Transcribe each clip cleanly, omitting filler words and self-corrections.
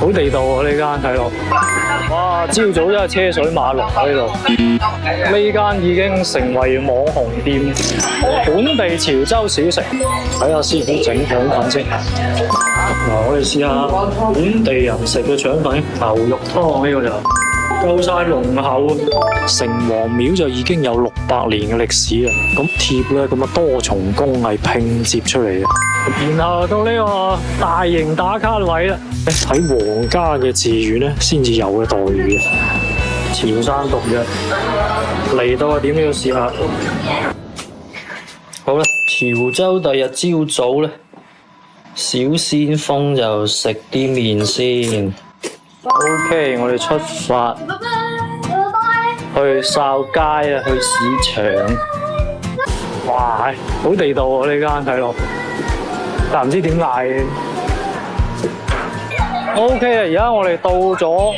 好地道啊！呢間睇落，哇！朝早真係車水馬龍喺度。呢間已經成為網紅店，本地潮州小食。睇下師傅整腸粉先。嗱，我哋試下本地人食嘅腸粉，牛肉湯呢個就夠晒濃厚。城隍廟就已經有600年嘅歷史啦。咁貼咧咁啊多重工藝拼接出嚟嘅。然後到呢個大型打卡位啦，喺皇家嘅寺院咧先至有嘅待遇嘅。潮汕毒藥嚟到啊，點都要試下。好啦，潮州第日朝早咧，小先鋒就食啲麵先。OK， 我哋出發去哨街啊，去市場。哇，好地道啊！呢間睇落，但唔知點嗌。OK 啊，而家我哋到咗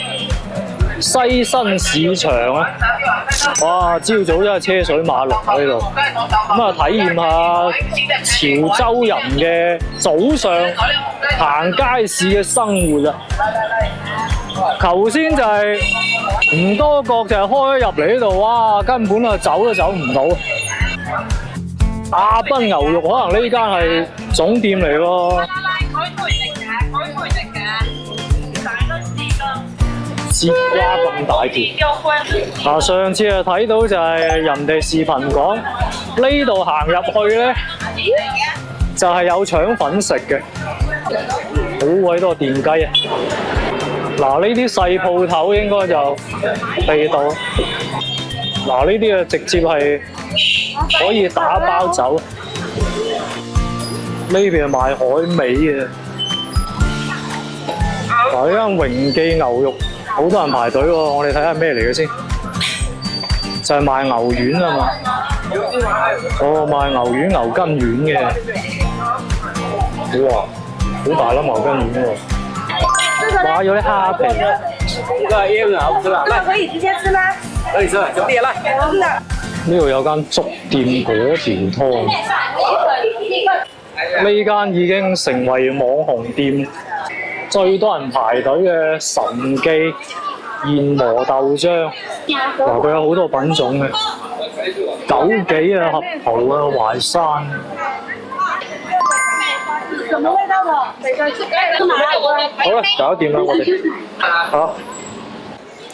西新市場啊！哇，朝早真係車水馬龍喺度。咁啊，體驗下潮州人嘅早上行街市嘅生活啊！頭先就係唔多覺就係開入嚟呢度，哇！根本啊走都走唔到。阿賓牛肉可能呢間係總店嚟喎。節瓜咁大條。嗱，上次啊睇到就係人哋視頻講，呢度行入去咧就係有腸粉食嘅，好鬼多電雞啊！嗱，呢啲細鋪頭應該就地道。嗱，呢啲啊直接係可以打包走。呢邊係賣海味嘅。嗱，呢間榮記牛肉好多人排隊喎，我哋睇下咩嚟嘅先。就係賣牛丸啊嘛。哦，賣牛丸、牛筋丸嘅。哇，好大粒牛筋丸喎。哇，有啲蝦皮。這個也很好吃了。這個可以直接吃嗎？可以吃，兄弟來。呢度有間粥店果條湯，呢間已經成為網紅店，最多人排隊嘅神記燕磨豆漿。嗱，佢有好多品種嘅，枸杞啊、合桃啊、淮山。什麼味道的？好啦，搞掂啦，我哋嚇。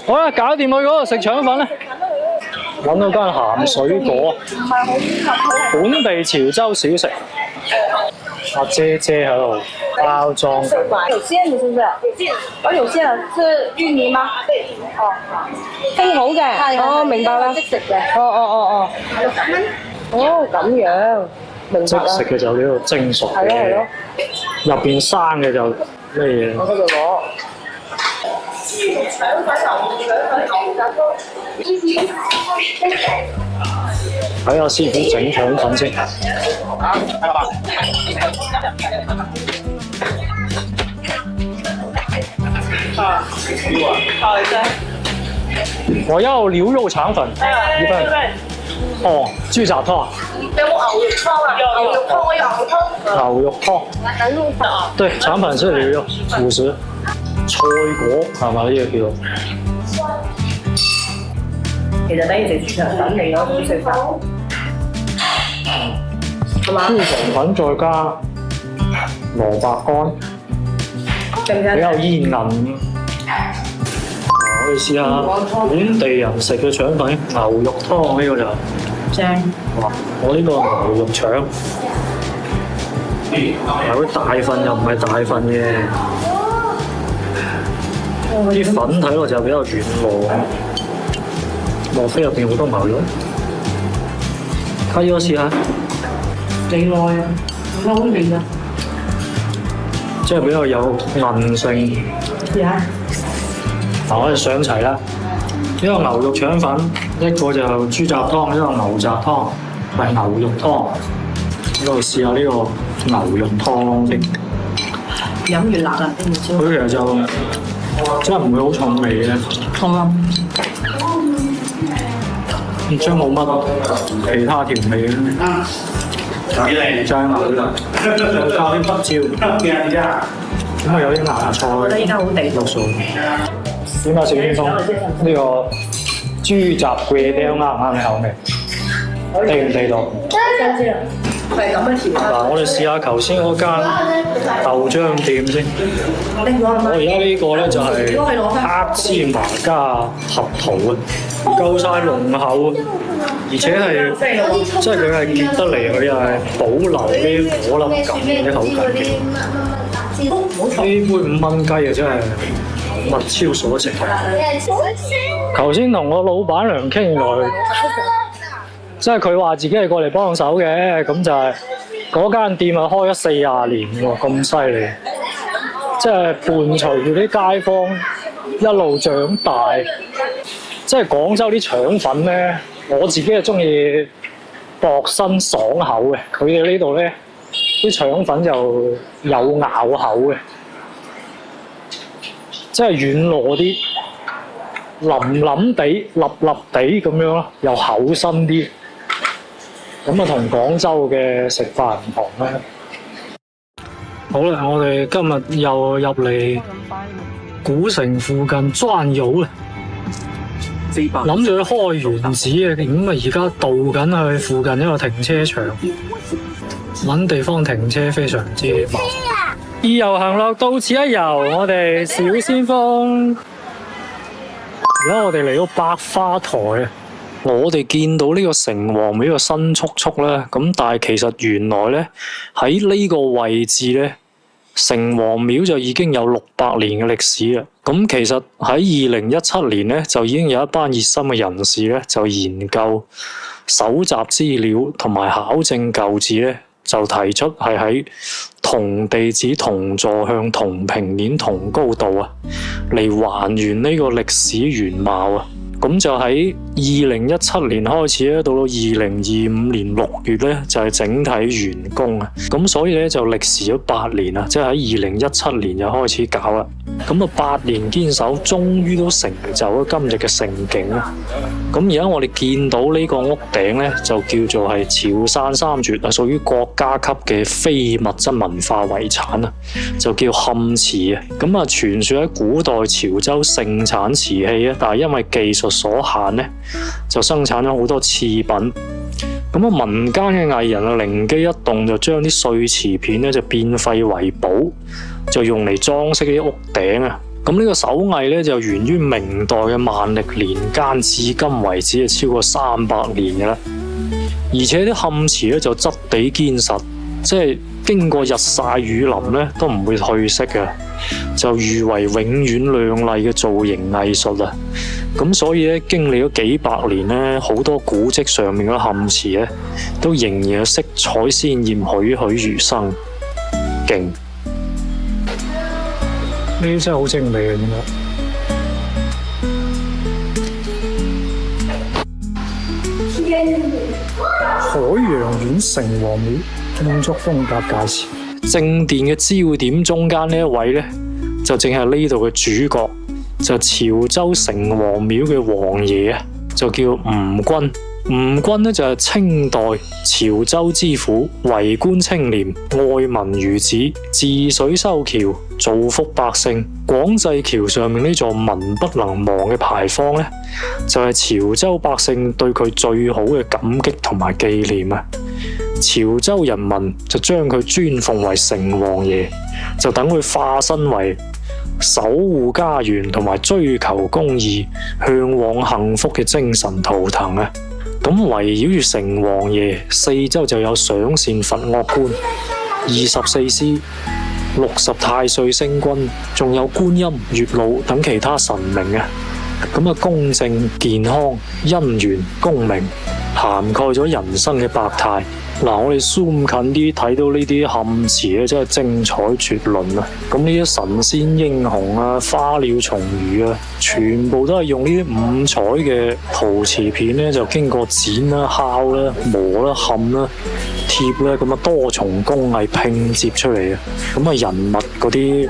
好啦，搞掂去嗰度食腸粉啦。揾到間鹹水果，本地潮州小食。阿姐姐喺度包裝。有餡的，是不是？哦，有餡，是芋泥嗎？哦，蒸好嘅。哦，明白啦。即食嘅。哦。哦，咁樣。明白。即食嘅就呢度蒸熟嘅。係咯。入邊生嘅就咩嘢？我嗰度攞。睇下師傅整腸粉先。我要牛肉腸粉一份。哦，豬雜湯。有冇牛肉湯啊？牛肉湯我有牛肉湯。牛肉湯。對，腸粉是牛肉50。菜果係嘛？呢個叫。其實等於食豬腸粉嚟咯，豬食法。係嘛？豬腸粉再加蘿蔔乾，比較煙韌。我哋試下本地人食嘅腸粉，牛肉湯呢個就正。哇！我呢個牛肉腸，有啲大份又唔係大份嘅，啲粉睇落就比較軟糯。莫非入邊好多牛肉？睇我試下，幾耐啊？好味啊！即係比較有韌性。試下。嗱，我哋上齊啦。一個牛肉腸粉，一個就豬雜湯，一個牛雜湯，係牛肉湯。呢度試下呢個牛肉湯先。飲完辣啦，佢其實就真係唔會好重味嘅。啱。將冇乜其他調味嘅。醬油，再加啲黑椒。咁啊有啲芽菜，我覺得依家好地道。綠餸。點啊，小先鋒？呢個豬雜粿條啱唔啱你口味？地唔地道？佢係咁樣調嗱，我哋試下頭先嗰間豆漿店先。我而家呢個咧就係黑芝麻加核桃啊，夠晒濃厚啊，而且係即係佢係結得嚟，佢又係保留啲果粒感啲口感嘅。呢杯5蚊雞啊，真係物超所值。頭先同我老闆娘傾落去。即係佢話自己係過嚟幫手嘅，咁就係嗰間店啊開咗40年喎，咁犀利！即係伴隨住啲街坊一路長大。即係廣州啲腸粉咧，我自己係中意薄身爽口嘅，佢哋呢度咧啲腸粉就有咬口嘅，即係軟糯啲、腍腍地、粒粒地咁樣咯，又厚身啲。咁啊，同廣州嘅食法唔同啦。好啦，我哋今日又入嚟古城附近轉悠啦，諗住去開原子嘅，咁啊而家導緊去附近一個停車場，揾地方停車非常之麻煩。自由行樂到此一遊，我哋小先鋒。而家我哋嚟到百花台啊！我哋見到呢個城隍廟個新簇簇咧，咁但係其實原來咧喺呢個位置咧，城隍廟就已經有600年嘅歷史啦。咁其實喺2017年咧，就已經有一班熱心嘅人士咧，就研究、搜集資料同埋考證舊址咧，就提出係喺同地址、同座向、同平面、同高度啊，嚟還原呢個歷史原貌啊。咁就喺2017年開始咧，到2025年6月咧，就係整體完工啊！咁所以咧就歷時咗8年啊，即係喺2017年就開始搞啦。咁啊8年堅守，終於都成就咗今日嘅盛景啦。咁而家我哋見到呢個屋頂咧，就叫做係潮汕三絕啊，屬於國家級嘅非物質文化遺產啊，就叫漢瓷啊。咁啊，傳說喺古代潮州盛產瓷器啊，但係因為技術所限咧，就生產咗好多次品。咁啊，民間嘅藝人啊，靈機一動，就將啲碎瓷片咧就變廢為寶，就用嚟裝飾啲屋頂啊。咁呢個手藝咧就源於明代嘅萬曆年間，至今為止係超過300年嘅啦。而且啲漢瓷咧就質地堅實，即係經過日曬雨淋咧都唔會褪色嘅，就譽為永遠亮麗嘅造型藝術啊！咁所以咧，經歷咗幾百年咧，好多古蹟上面嘅漢瓷咧，都仍然有色彩鮮豔、栩栩如生，勁！呢啲真係好精美嘅，點解？海洋苑城隍廟建築風格介紹。正殿嘅焦點中間呢一位咧，就正係呢度嘅主角，就潮州城隍廟嘅王爺啊，就叫吳君。吳君咧就係清代潮州知府，為官清廉，愛民如子，治水修橋，造福百姓。廣濟橋上面呢座民不能忘嘅牌坊咧，就係潮州百姓對佢最好嘅感激同埋紀念啊！潮州人民就將佢尊奉為城隍爺，就等佢化身為守護家園同埋追求公義、向往幸福嘅精神圖騰啊！咁圍繞住城隍爺，四周就有上善罰惡官、24司、60太歲星君，仲有觀音、月老等其他神明啊！咁啊，公正、健康、姻緣、功名，涵蓋咗人生嘅百態。嗱，我哋 zoom 近啲睇到呢啲漢瓷咧，真係精彩絕倫啊！咁呢啲神仙英雄啊、花鳥蟲魚啊，全部都係用呢啲五彩嘅陶瓷片咧，就經過剪啦、敲啦、磨啦、冚啦、貼啦，咁啊多重工藝拼接出嚟嘅。咁啊人物嗰啲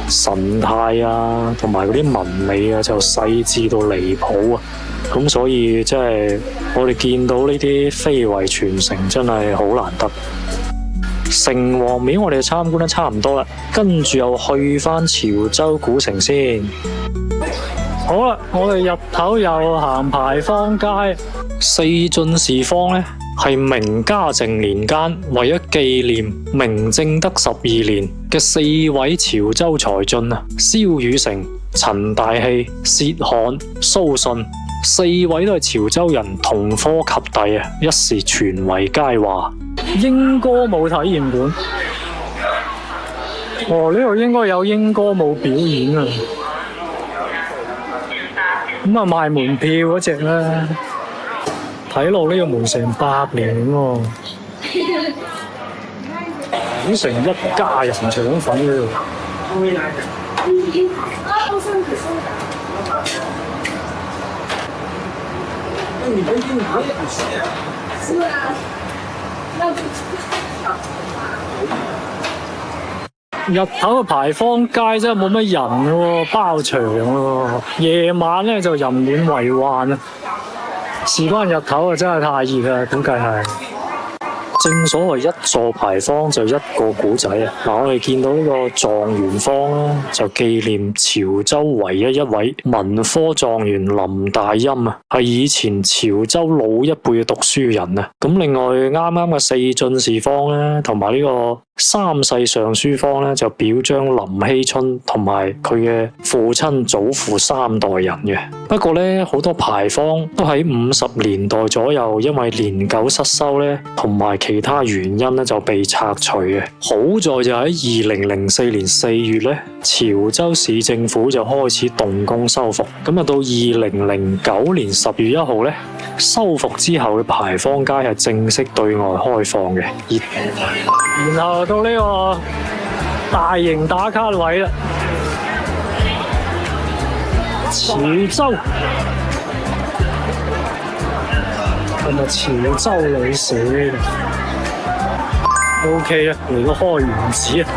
神態啊，同埋嗰啲紋理啊，就細緻到離譜啊！咁所以真係我哋見到呢啲非遺傳承真係好難得。城隍廟我哋參觀得差唔多啦，跟住又去翻潮州古城先。好啦，我哋日頭又行牌坊街。四進士坊咧係明嘉靖年間為咗紀念明正德12年嘅4位潮州才俊啊，蕭宇成、陳大器、薛翰、蘇信4位都係潮州人，同科及第啊，一時傳為佳話。英歌舞體驗館，哦，呢度應該有英歌舞表演啊！咁啊賣門票嗰隻咧，睇落呢個門成100年喎，好成一家人腸粉呢度。日頭嘅牌坊街真係冇乜人喎，包場喎。夜晚咧就人滿為患啊！事關日頭啊，真係太熱啦，估計係。正所謂一座牌坊就一個古仔啊！嗱，我哋見到呢個狀元坊啦，就紀念潮州唯一一位文科狀元林大欽啊，係以前潮州老一輩嘅讀書人啊。咁另外啱啱嘅四進士坊咧，同埋呢個三世尚書坊咧，就表彰林希春同埋佢嘅父親祖父3代人嘅。不過咧，好多牌坊都喺50年代左右，因為年久失修咧，同埋其他原因咧就被拆除嘅。好在就喺2004年4月咧，潮州市政府就開始動工修復。咁啊，到2009年10月1號咧，修復之後嘅牌坊街係正式對外開放嘅。然後到呢個大型打卡位啦，潮州係咪潮州旅社？OK 啊，嚟個開元寺啊！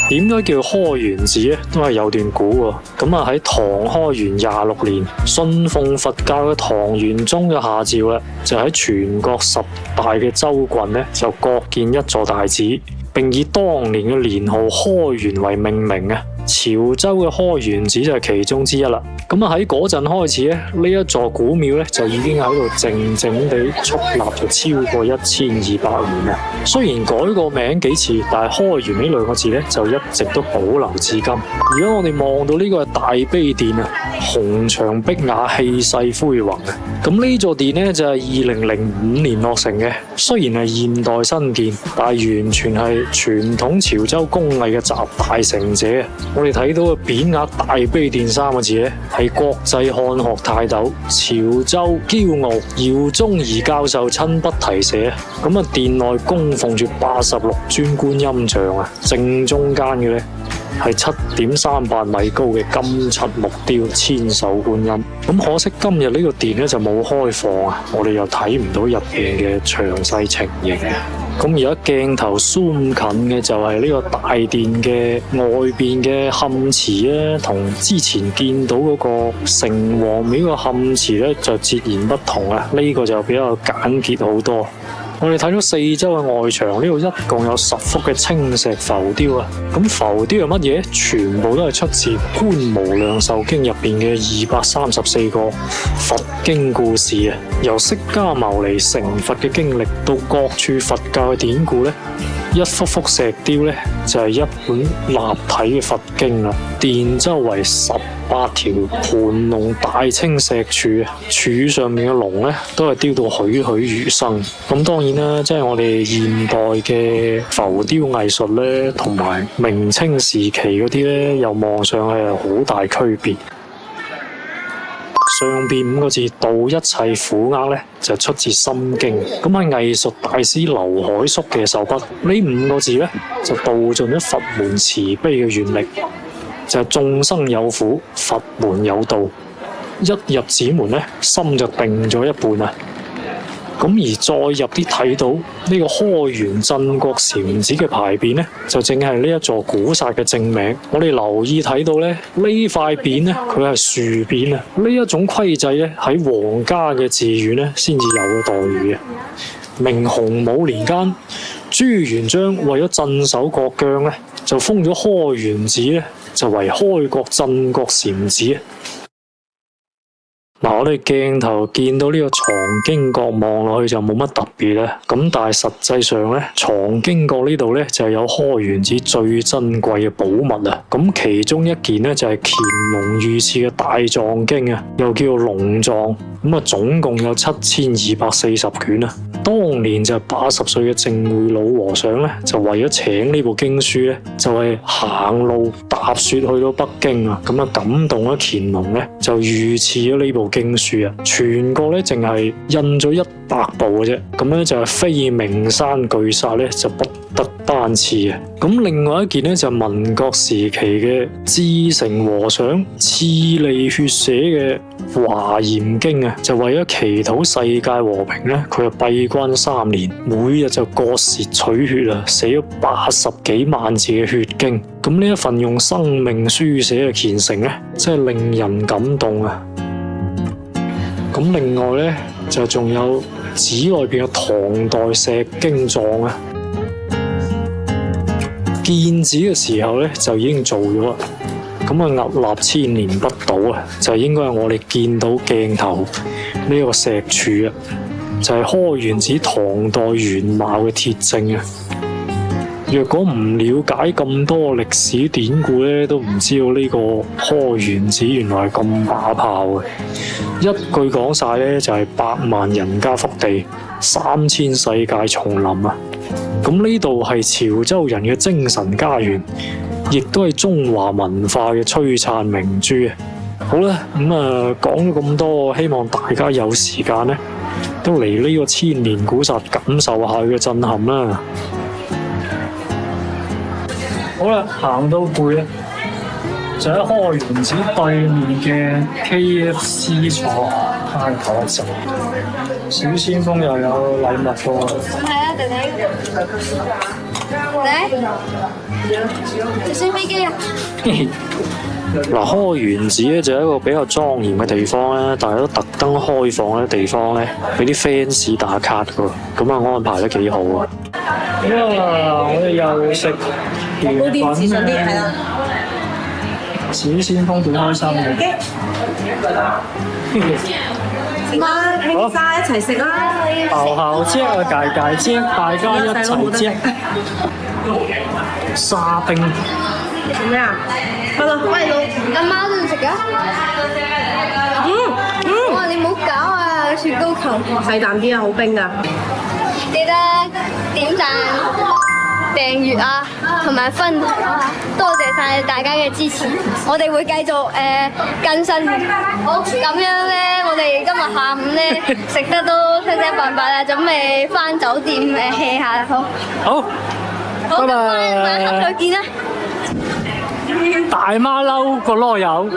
點解叫開元寺咧？都係有段古喎。咁啊，喺唐開元26年，信奉佛教嘅唐玄宗嘅下詔咧，就喺全國10大嘅州郡咧，就各建一座大寺，並以當年嘅年號開元為命名啊。潮州嘅開元寺就係其中之一啦。咁啊，喺嗰陣開始咧，呢一座古廟咧就已經喺度靜靜地矗立咗超過1200年啦。雖然改過名幾次，但係開元呢兩個字咧就一直都保留至今。而家我哋望到呢個係大悲殿啊，紅牆碧瓦，氣勢恢宏啊。咁呢座殿咧就係2005年落成嘅，雖然係現代新建，但係完全係傳統潮州工藝嘅集大成者。我哋睇到嘅匾額大悲殿3個字咧，係國際漢學泰斗潮州驕傲姚宗儀教授親筆題寫。咁啊，殿內供奉住86尊觀音像啊，正中間嘅咧係7.38米高嘅金漆木雕千手觀音。咁可惜今日呢個殿咧就冇開放啊，我哋又睇唔到入邊嘅詳細情形。咁而家鏡頭 zoom 近嘅就係呢個大殿嘅外邊嘅嵌池咧，同之前見到嗰個城隍廟個嵌池咧就截然不同啊！呢個就比較簡潔好多。我哋睇到四周嘅外牆，呢度一共有10幅嘅青石浮雕啊！咁浮雕係乜嘢？全部都係出自《觀無量壽經》入邊嘅234個佛經故事啊！由釋迦牟尼成佛嘅經歷到各處佛教嘅典故咧，一幅幅石雕咧就係一本立體嘅佛經啦。殿周圍18條盤龍大青石柱啊，柱上面嘅龍咧都係雕到栩栩如生。咁當然啦，即係我哋現代嘅浮雕藝術咧，同埋明清時期嗰啲咧，又望上去係好大區別。上邊5個字度一切苦厄咧，就出自《心經》。咁係藝術大師劉海粟嘅手筆。呢5個字咧，就道盡咗佛門慈悲嘅願力，就係眾生有苦，佛門有道。一入寺門咧，心就定咗一半啊！咁而再入啲睇到呢個開元鎮國禪寺嘅牌匾咧，就正係呢一座古剎嘅正名。我哋留意睇到咧，呢塊匾咧，佢係樹匾啊！呢一種規制咧，喺皇家嘅寺院咧先至有嘅待遇啊！明洪武年間，朱元璋為咗鎮守國疆咧，就封咗開元寺咧，就為開國鎮國禪寺。嗱，我哋鏡頭見到呢個藏經閣望落去就冇乜特別咧，咁但係實際上咧，藏經閣呢度咧就係有開元寺最珍貴嘅寶物啊！咁其中一件咧就係乾隆御賜嘅大藏經啊，又叫龍藏，咁啊總共有7240卷啊！當年就80歲嘅淨會老和尚咧，就為咗請呢部經書咧，就係行路踏雪去到北京啊，咁啊感動咗乾隆咧，就御賜咗呢部經書啊，全國咧淨係印咗100部嘅啫，咁咧就係非名山巨剎咧就不得頒賜啊。咁另外一件咧就係民國時期嘅智成和尚賜痢血寫嘅華嚴經啊，就為咗祈禱世界和平咧，佢就閉關3年，每日就割舌取血啊，寫咗80幾萬字嘅血經。咁呢一份用生命書寫嘅虔誠咧，真係令人感動啊！咁另外咧就仲有寺內邊嘅唐代石經藏啊，建寺嘅時候咧就已經做咗啦，咁啊屹立千年不倒啊，就應該係我哋見到鏡頭呢個石柱啊，就係開元寺唐代原貌嘅鐵證啊。若果唔了解咁多歷史典故咧，都唔知道呢個開元寺原來係咁把炮嘅。一句講晒咧，就係100萬人家福地，3000世界叢林啊！咁呢度係潮州人嘅精神家園，亦都係中華文化嘅璀璨明珠啊！好啦，講咗咁多，希望大家有時間咧，都嚟呢個千年古剎感受下佢嘅震撼啦！好啦，行到攰啦，就喺開元寺對面嘅 KFC 坐攤頭食。小先鋒又有禮物喎。係啊，弟弟。直升飛機啊！嗱，開元寺咧就係一個比較莊嚴嘅地方咧，但係都特登開放嘅地方咧，俾啲 fans 打卡噶，咁啊安排得幾好啊！哇！我哋又食甜品咧，小先鋒幾開心嘅。媽，傾沙一齊食啦！姣姣姐啊，介介姐，大家一齊姐。沙冰。做咩啊？喺度。喂，阿媽都要食㗎？哇！你唔好搞啊，雪糕球。細啖啲啊，好冰㗎。記得點讚、訂閱啊，同埋分享啊！多謝晒大家嘅支持，我哋會繼續更新。咁樣咧，我哋今日下午咧食得都七七八八啦，準備翻酒店hea下好。好，好，拜拜。晚黑再見啦！大馬騮個籮柚。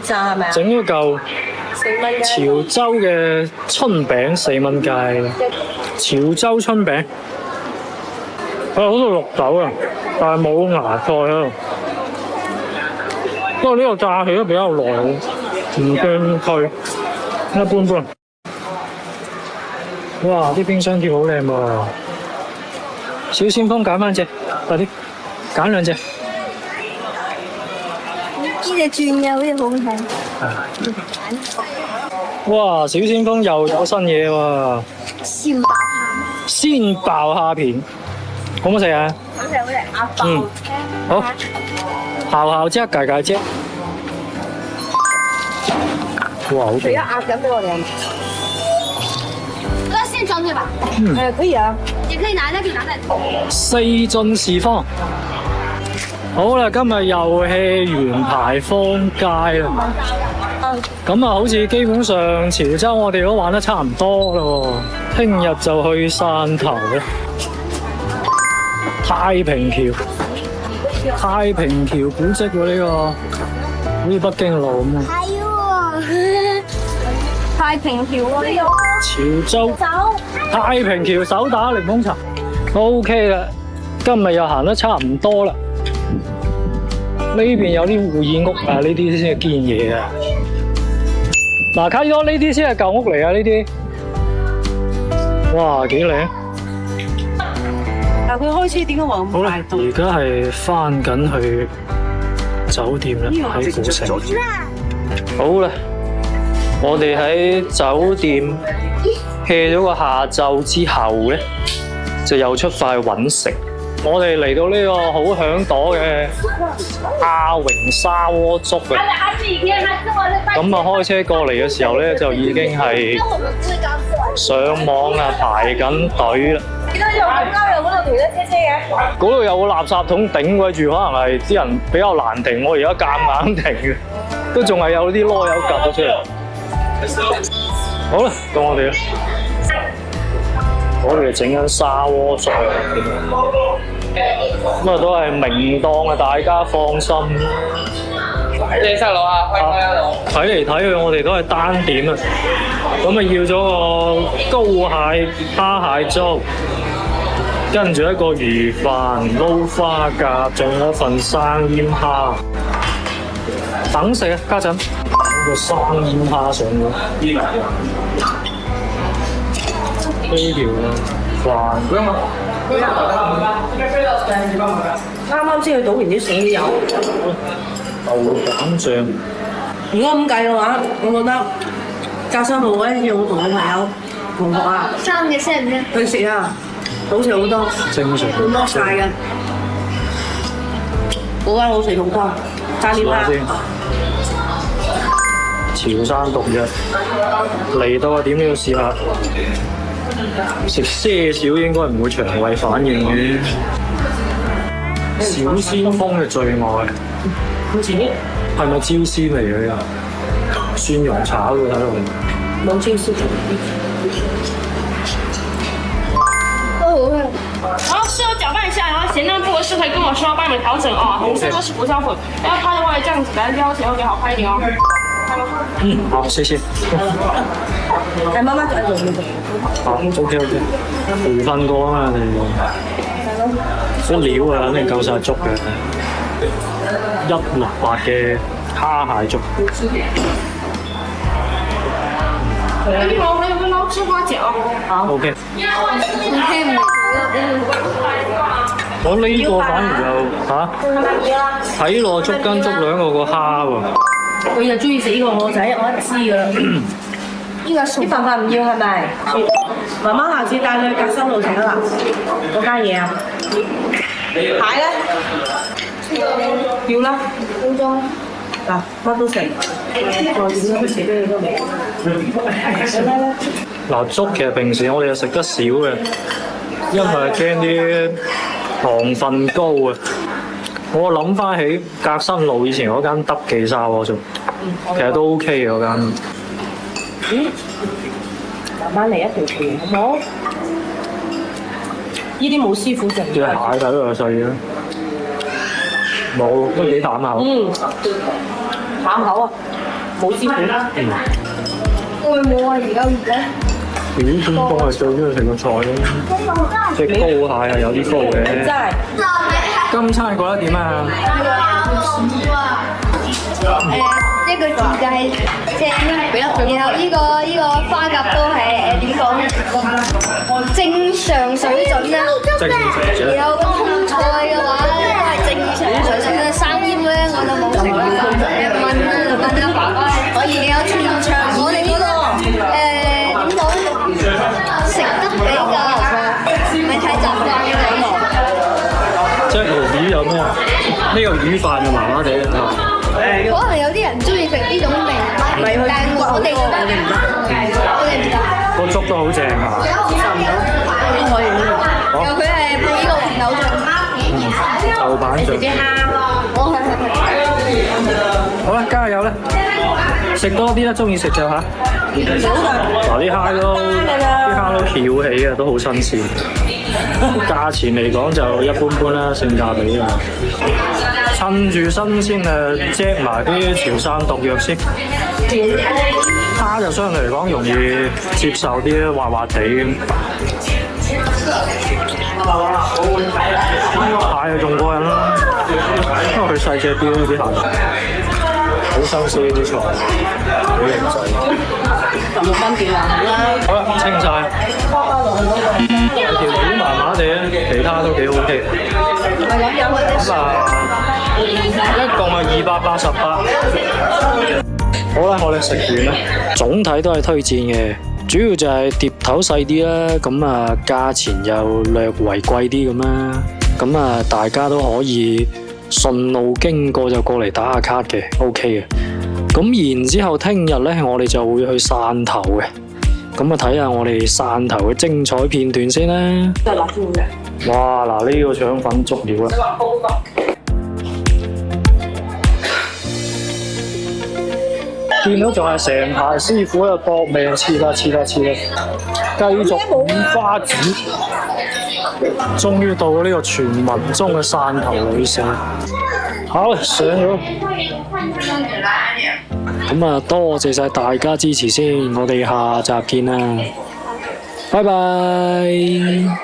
炸係咪啊？整咗嚿4蚊雞。潮州嘅春餅4蚊雞，潮州春餅，好多綠豆啊，但係冇芽菜啊。不過呢個炸起得比較耐，唔驚脆，一般般。哇！啲冰箱貼好靚喎，小先鋒揀翻隻，快啲揀2隻。呢隻轉嘅好似好睇。哇！小先鋒又有新嘢喎，鮮爆蝦片，好唔好食啊？好食好食，鴨爆。好，姣姣姐，介介姐。哇！好除咗勁。鴨咁俾我哋啊！那先裝對吧？可以啊。也可以拿，那可以拿在。四進士方。好啦，今日又hea完牌坊街啦。咁啊，好似基本上潮州我哋都玩得差唔多啦。聽日就去汕頭啦。太平橋，太平橋古蹟喎呢個，好似北京路咁啊。係喎，太平橋喎呢個。潮州太平橋手打檸檬茶 ，OK 啦。今日又行得差唔多啦。呢邊有啲會議屋啊，呢啲先係堅嘢啊。嗱，睇咗呢啲先係舊屋嚟啊！呢啲，哇，幾靚！但佢開車點解話咁好啦，而家係翻緊去酒店啦，喺古城。好啦，我哋喺酒店 hea 咗個下晝之後咧，就又出發去揾食。我哋嚟到呢個好響朵嘅阿榮砂鍋粥嘅，咁啊開車過嚟嘅時候咧，就已經係上網啊排緊隊啦。見到右交右嗰度停咗車嘅，嗰度有個垃圾桶頂鬼住，可能係啲人比較難停，我而家夾硬停嘅，都仲係有啲囉柚夾咗出嚟。好啦，到我哋啦。我哋整緊砂鍋粥，咁啊都係明檔啊，大家放心。你上樓啊！睇嚟睇去，我哋都係單點啊。咁啊要咗個高蟹蝦蟹粥，跟住一個魚飯撈花甲，仲有一份生腌蝦。等食啊，家陣個生腌蝦上咗。呢條飯，啱啱先去倒完啲水油。豆瓣醬。如果咁計嘅話，我覺得隔山路咧要我同我朋友同學啊，三嘅識唔識？去食啊，好食好多，正常。好多晒嘅。嗰間好食好多，炸點啊？潮汕獨日嚟到啊，點都要試下。食些少應該唔會腸胃反應嘅。小鮮風嘅最愛，好似係咪椒絲嚟嘅呀？蒜蓉炒嘅睇落。冇椒絲。都好香。然後事後攪拌一下，然後鹹淡不合適可以跟我說，幫你們調整啊。紅色都是胡椒粉，要拍的話這樣子，來撩起來會比較好拍一點哦。好，謝謝。係媽媽做嘅。好 ，OK， 培訓過啊嘛，你啲料啊肯定夠晒足嘅，168嘅蝦蟹粥。一會我有個撈芝花餃。好 ，OK。聽唔明我呢個反而就睇落捉斤捉兩個蝦喎。佢就中意食呢個，我就我一知㗎啦。呢個啲飯飯唔要係咪？媽媽下次帶佢去隔山路食啊啦，嗰間嘢啊。蟹咧？要啦。高中嗱，乜都食。我點都食俾你都未。嗱，粥其實平時我哋係食得少嘅，因為驚啲糖分高啊。我諗翻起革新路以前嗰間德記砂鍋粥，其實都 OK 嘅嗰間。慢慢嚟一條條，好冇？呢啲冇師傅整。隻蟹睇到有細嘅，冇都幾淡口。淡口啊，冇師傅。會冇啊？而家熱咧。點中風係最中意食個菜咯，即係高蟹係有啲高嘅。真係。今餐覺得點啊？一個字就係正，然後呢個花甲都係點講咧？正常水準啦。正常水準。然後個通菜嘅話都係正常水準啦。生腌咧我就冇食過，問阿爸爸可以有串腸。我哋呢個點講咧？食得比較唔係太習慣嘅感覺。即係條魚有咩啊？呢個魚飯就麻麻地啊。可能有啲人中意食呢種味，但係我哋唔得。個粥都好正啊！邊可以呢個？然後佢係配呢個黃豆醬。豆瓣醬。啲蝦。好啦，加油啦！食多啲啦，中意食就嚇。嗱，啲蝦都翹起啊，都好新鮮。價錢嚟講就一般般啦，性價比啊。趁住新鮮啊，擠埋啲潮汕毒藥先。蝦就相對嚟講容易接受啲，滑滑地。蟹就仲過癮啦，因為佢細隻啲啲蟹。好新鮮啲菜，好靚仔。16蚊幾啊？好啦，清晒。條魚麻麻地啊，其他都幾 OK。咁啊，一共係288。好啦，我哋食完啦。總體都係推薦嘅，主要就係碟頭細啲啦，咁啊價錢又略為貴啲咁啦。咁啊，大家都可以順路經過就過嚟打下卡嘅 ，OK 嘅。咁然之後聽日咧，我哋就會去汕頭嘅。咁啊，睇下我哋汕頭嘅精彩片段先啦。哇！嗱，呢個腸粉足料啊！見到仲係成排師傅喺度搏命切啦，繼續五花子。終於到咗呢個傳聞中嘅汕頭女社，好上咗。咁啊，多謝晒大家支持先，我哋下集見啦，拜拜。